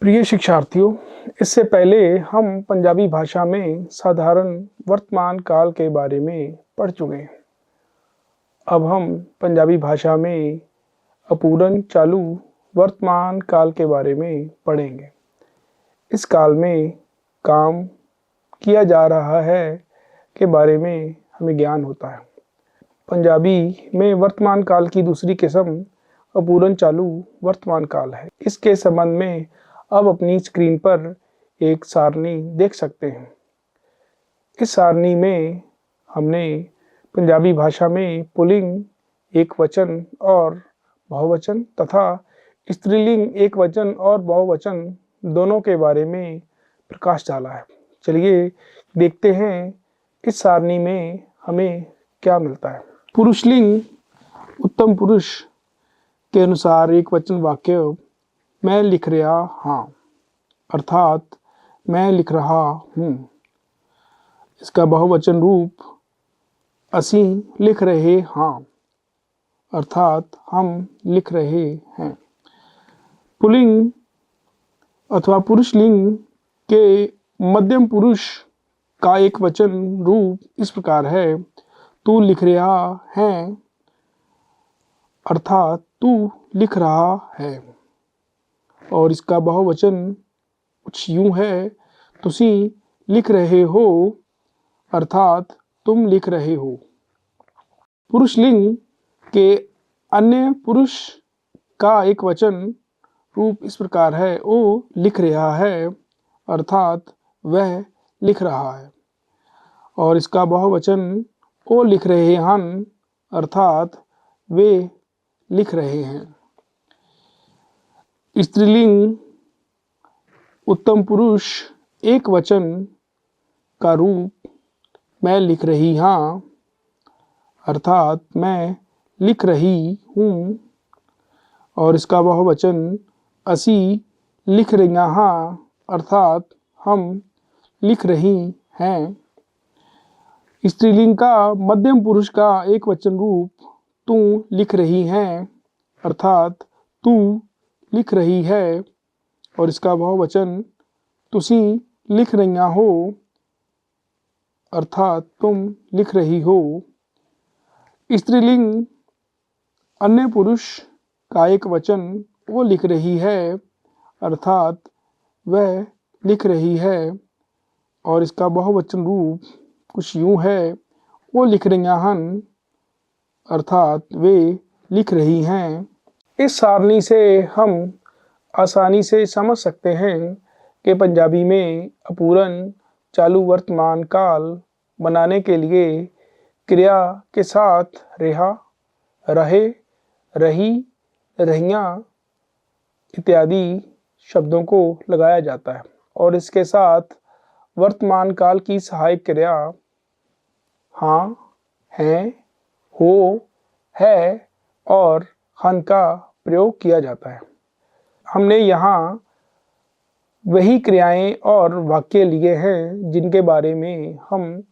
प्रिय शिक्षार्थियों, इससे पहले हम पंजाबी भाषा में साधारण वर्तमान काल के बारे में पढ़ चुके हैं। अब हम पंजाबी भाषा में अपूर्ण चालू वर्तमान काल के बारे में पढ़ेंगे। इस काल में काम किया जा रहा है के बारे में हमें ज्ञान होता है। पंजाबी में वर्तमान काल की दूसरी किस्म अपूर्ण चालू वर्तमान काल है। इसके संबंध में अब अपनी स्क्रीन पर एक सारणी देख सकते हैं। इस सारणी में हमने पंजाबी भाषा में पुल्लिंग एकवचन और बहुवचन तथा स्त्रीलिंग एकवचन और बहुवचन दोनों के बारे में प्रकाश डाला है। चलिए देखते हैं इस सारणी में हमें क्या मिलता है। पुरुषलिंग उत्तम पुरुष के अनुसार एकवचन वाक्य मैं लिख रहा हाँ, अर्थात मैं लिख रहा हूँ। इसका बहुवचन रूप असी लिख रहे हाँ, अर्थात हम लिख रहे हैं। पुल्लिंग अथवा पुरुषलिंग के मध्यम पुरुष का एक वचन रूप इस प्रकार है, तू लिख रहा है, अर्थात तू लिख रहा है। और इसका बहुवचन कुछ यूं है, तुसी लिख रहे हो, अर्थात तुम लिख रहे हो। पुरुषलिंग के अन्य पुरुष का एक वचन रूप इस प्रकार है, वो लिख रहा है, अर्थात वह लिख रहा है। और इसका बहुवचन वो लिख रहे हन, अर्थात वे लिख रहे हैं। स्त्रीलिंग उत्तम पुरुष एक वचन का रूप मैं लिख रही हाँ, अर्थात मैं लिख रही हूँ। और इसका बहुवचन असी लिख रही हाँ, अर्थात हम लिख रही हैं। स्त्रीलिंग का मध्यम पुरुष का एक वचन रूप तू लिख रही हैं, अर्थात तू लिख रही है। और इसका बहुवचन तुसी लिख रही हो, अर्थात तुम लिख रही हो। स्त्रीलिंग अन्य पुरुष का एक वचन वो लिख रही है, अर्थात वह लिख रही है। और इसका बहुवचन रूप कुछ यूं है, वो लिख रही हन, अर्थात वे लिख रही हैं। इस सारणी से हम आसानी से समझ सकते हैं कि पंजाबी में अपूर्ण चालू वर्तमान काल बनाने के लिए क्रिया के साथ रहा, रहे, रही, रहियाँ इत्यादि शब्दों को लगाया जाता है। और इसके साथ वर्तमान काल की सहायक क्रिया हाँ, हैं, हो, है और हन का प्रयोग किया जाता है। हमने यहाँ वही क्रियाएं और वाक्य लिए हैं जिनके बारे में हम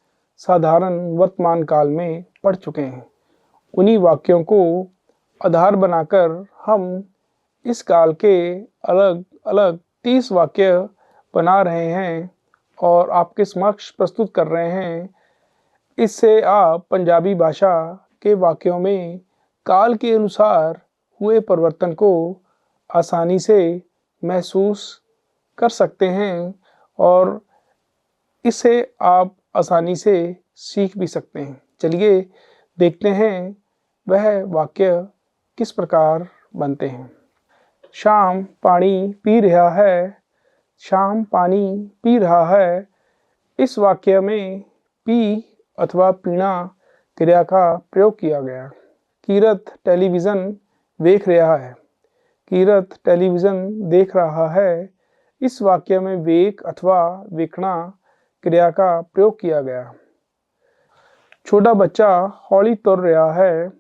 साधारण वर्तमान काल में पढ़ चुके हैं। उन्हीं वाक्यों को आधार बनाकर हम इस काल के अलग अलग 30 वाक्य बना रहे हैं और आपके समक्ष प्रस्तुत कर रहे हैं। इससे आप पंजाबी भाषा के वाक्यों में काल के अनुसार हुए परिवर्तन को आसानी से महसूस कर सकते हैं और इससे आप आसानी से सीख भी सकते हैं। चलिए देखते हैं वह वाक्य किस प्रकार बनते हैं। श्याम पानी पी रहा है, श्याम पानी पी रहा है। इस वाक्य में पी अथवा पीना क्रिया का प्रयोग किया गया। कीरत टेलीविज़न देख रहा है, कीरत टेलीविज़न देख रहा है। इस वाक्य में वेख अथवा वेखना क्रिया का प्रयोग किया गया। छोटा बच्चा हौली तुर रहा है,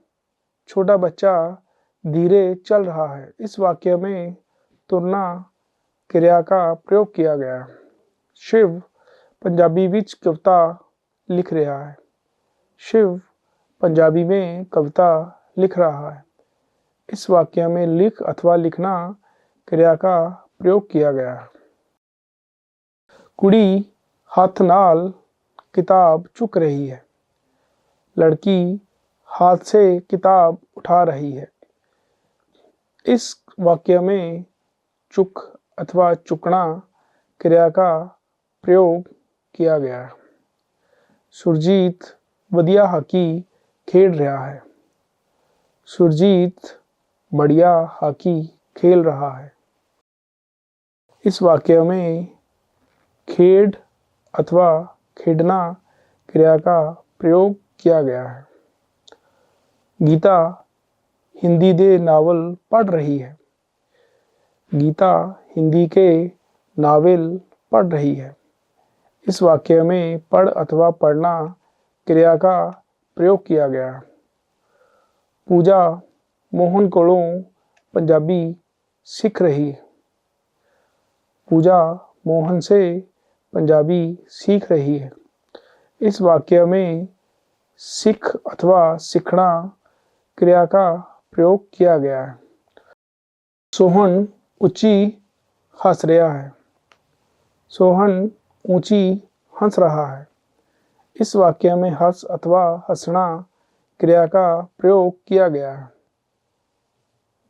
छोटा बच्चा धीरे चल रहा है। इस वाक्य में तुरना क्रिया का प्रयोग किया गया। शिव पंजाबी विच कविता लिख रहा है, शिव पंजाबी में कविता लिख रहा है। इस वाक्य में लिख अथवा लिखना क्रिया का प्रयोग किया गया है। कुड़ी हाथ नाल किताब चुक रही है। लड़की हाथ से किताब उठा रही है। इस वाक्य में चुक अथवा चुकना क्रिया का प्रयोग किया गया है। सुरजीत बढ़िया हॉकी खेल रहा है। सुरजीत बढ़िया हॉकी खेल रहा है। इस वाक्य में खेड अथवा खेडना क्रिया का प्रयोग किया गया है। गीता हिंदी दे नावल पढ़ रही है। गीता हिंदी के नावल पढ़ रही है। इस वाक्य में पढ़ अथवा पढ़ना क्रिया का प्रयोग किया गया है। पूजा मोहन कोलों पंजाबी सीख रही है। पूजा मोहन से पंजाबी सीख रही है। इस वाक्य में सीख अथवा सीखना क्रिया का प्रयोग किया गया है। सोहन ऊंची हंस रहा है। सोहन ऊंची हंस रहा है। इस वाक्य में हंस अथवा हंसना क्रिया का प्रयोग किया गया है।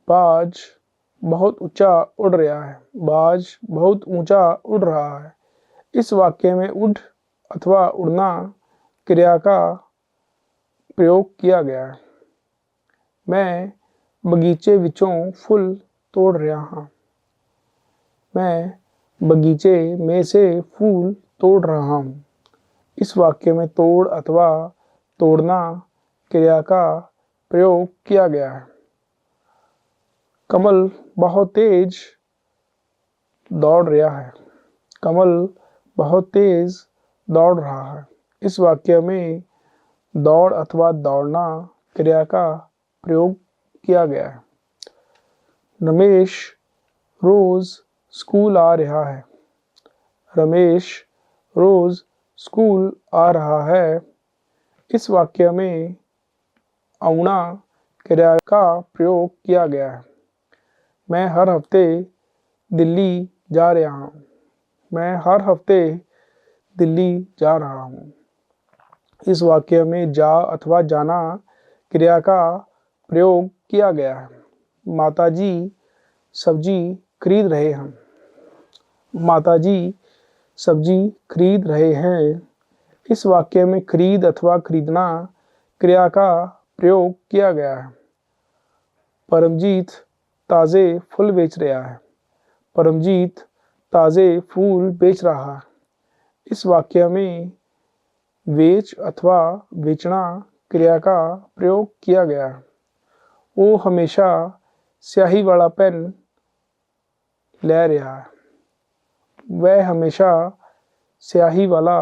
बाज बहुत ऊंचा उड़ रहा है। बाज बहुत ऊंचा उड़ रहा है। इस वाक्य में उड़ अथवा उड़ना क्रिया का प्रयोग किया गया है। मैं बगीचे विचों फुल तोड़ रहा हूं। मैं बगीचे में से फूल तोड़ रहा हूं। इस वाक्य में तोड़ अथवा तोड़ना क्रिया का प्रयोग किया गया है। कमल बहुत तेज दौड़ रहा है। कमल बहुत तेज दौड़ रहा है। इस वाक्य में दौड़ अथवा दौड़ना क्रिया का प्रयोग किया गया है। रमेश रोज स्कूल आ रहा है। रमेश रोज स्कूल आ रहा है। इस वाक्य में आउना क्रिया का प्रयोग किया गया है। मैं हर हफ्ते दिल्ली जा रहा हूँ। मैं हर हफ्ते दिल्ली जा रहा हूँ। इस वाक्य में जा अथवा जाना क्रिया का प्रयोग किया गया है। माताजी सब्जी खरीद रहे हैं। माताजी सब्जी खरीद रहे हैं। इस वाक्य में खरीद अथवा खरीदना क्रिया का प्रयोग किया गया है। परमजीत ताज़े फूल बेच रहा है। परमजीत ताज़े फूल बेच रहा है। इस वाक्य में बेच अथवा बेचना क्रिया का प्रयोग किया गया है। वो हमेशा स्याही वाला पेन ले रहा है। वह हमेशा स्याही वाला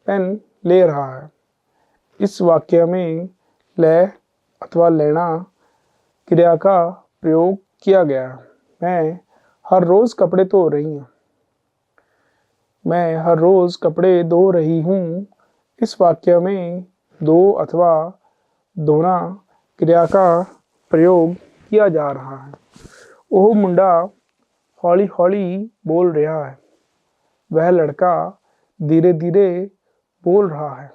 पेन ले रहा है। इस वाक्य में ले अथवा लेना क्रिया का प्रयोग किया गया है। मैं हर रोज कपड़े धो रही हूँ। मैं हर रोज कपड़े धो रही हूँ। इस वाक्य में दो अथवा धोना क्रिया का प्रयोग किया जा रहा है। वह मुंडा हौली हौली बोल रहा है। वह लड़का धीरे धीरे बोल रहा है।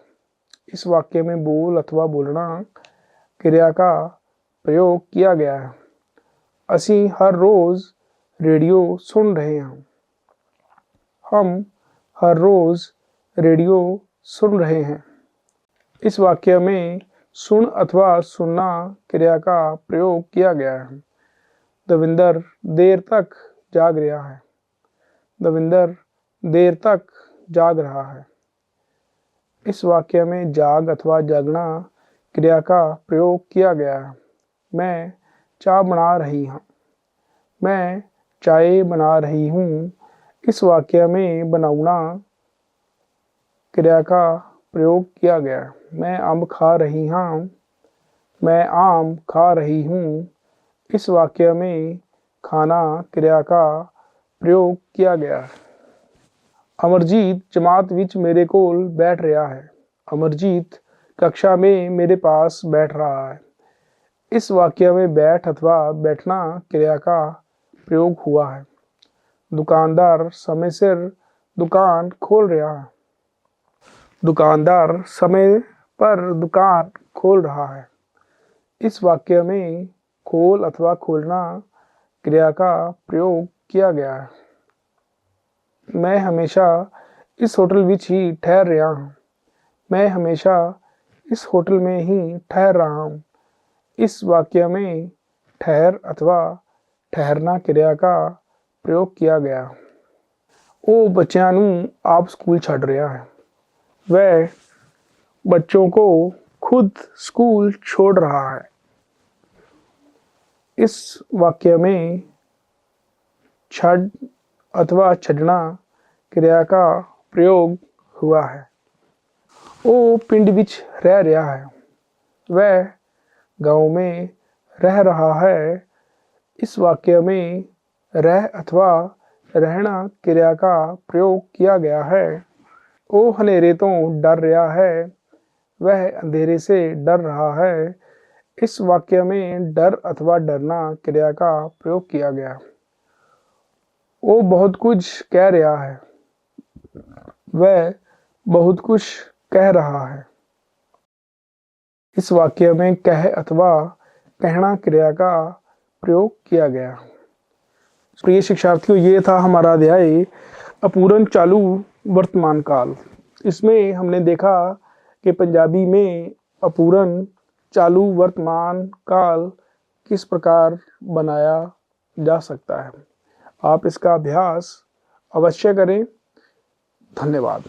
इस वाक्य में बोल अथवा बोलना क्रिया का प्रयोग किया गया है। ਅਸੀਂ हर रोज रेडियो सुन रहे हैं। हम हर रोज रेडियो सुन रहे हैं। इस वाक्य में सुन अथवा सुनना क्रिया का प्रयोग किया गया है। दविंदर देर तक जाग रहा है। दविंदर देर तक जाग रहा है। इस वाक्य में जाग अथवा जागना क्रिया का प्रयोग किया गया है। मैं चाय बना रही हूँ। मैं चाय बना रही हूँ। इस वाक्य में बनाना क्रिया का प्रयोग किया गया है। मैं आम खा रही हूँ। मैं आम खा रही हूँ। इस वाक्य में खाना क्रिया का प्रयोग किया गया है। अमरजीत जमात विच मेरे कोल बैठ रहा है। अमरजीत कक्षा में मेरे पास बैठ रहा है। इस वाक्य में बैठ अथवा बैठना क्रिया का प्रयोग हुआ है। दुकानदार समय सिर दुकान खोल रहा है। दुकानदार समय पर दुकान खोल रहा है। इस वाक्य में खोल अथवा खोलना क्रिया का प्रयोग किया गया है। मैं हमेशा इस होटल विच ही ठहर रहा हूँ। मैं हमेशा इस होटल में ही ठहर रहा हूँ। इस वाक्य में ठहर अथवा ठहरना क्रिया का प्रयोग किया गया। वो बच्चों ਨੂੰ आप स्कूल छड़ रहा है। वह बच्चों को खुद स्कूल छोड़ रहा है। इस वाक्य में छड़ अथवा छड़ना क्रिया का प्रयोग हुआ है। वो पिंड विच रह रहा है। वह गांव में रह रहा है। इस वाक्य में रह अथवा रहना क्रिया का प्रयोग किया गया है। वो हनेरे तो डर रहा है। वह अंधेरे से डर रहा है। इस वाक्य में डर अथवा डरना क्रिया का प्रयोग किया गया। वो बहुत कुछ कह रहा है। वह बहुत कुछ कह रहा है। इस वाक्य में कह अथवा कहना क्रिया का प्रयोग किया गया। प्रिय शिक्षार्थियों, ये था हमारा अध्याय अपूर्ण चालू वर्तमान काल। इसमें हमने देखा कि पंजाबी में अपूर्ण चालू वर्तमान काल किस प्रकार बनाया जा सकता है। आप इसका अभ्यास अवश्य करें। धन्यवाद।